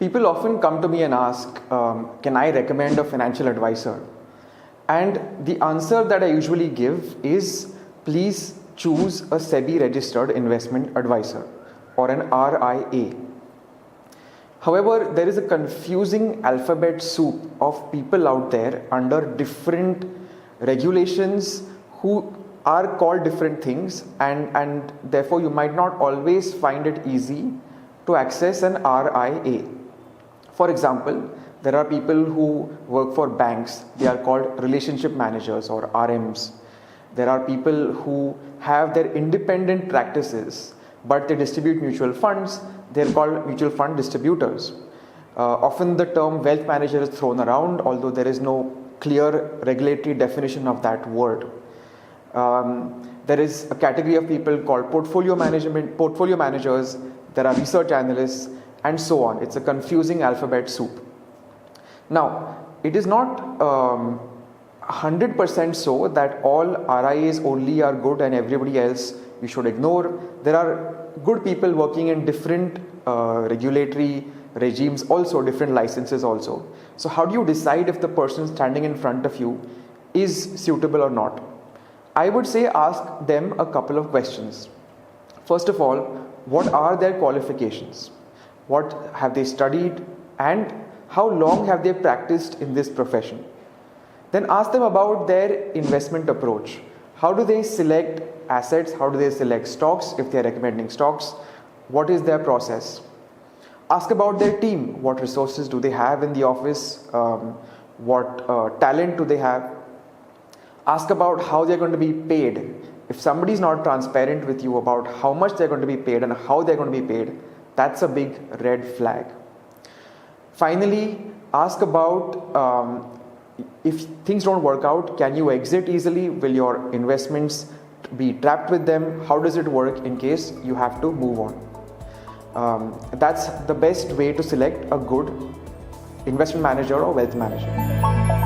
People often come to me and ask, can I recommend a financial advisor? And the answer that I usually give is, please choose a Sebi Registered Investment Advisor or an RIA. However, there is a confusing alphabet soup of people out there under different regulations who are called different things, and therefore you might not always find it easy to access an RIA. For example, there are people who work for banks. They are called relationship managers or RMs. There are people who have their independent practices, but they distribute mutual funds. They're called mutual fund distributors. Often the term wealth manager is thrown around, although there is no clear regulatory definition of that word. There is a category of people called portfolio managers. There are research analysts, and so on. It's a confusing alphabet soup. Now, it is not 100% so that all RIAs only are good and everybody else you should ignore. There are good people working in different regulatory regimes also, different licenses also. So how do you decide if the person standing in front of you is suitable or not? I would say ask them a couple of questions. First of all, what are their qualifications? What have they studied, and how long have they practiced in this profession? Then ask them about their investment approach. How do they select assets? How do they select stocks if they are recommending stocks? What is their process? Ask about their team. What resources do they have in the office? What talent do they have? Ask about how they're going to be paid. If somebody is not transparent with you about how much they're going to be paid and how they're going to be paid, that's a big red flag. Finally, ask about if things don't work out, can you exit easily? Will your investments be trapped with them? How does it work in case you have to move on? That's the best way to select a good investment manager or wealth manager.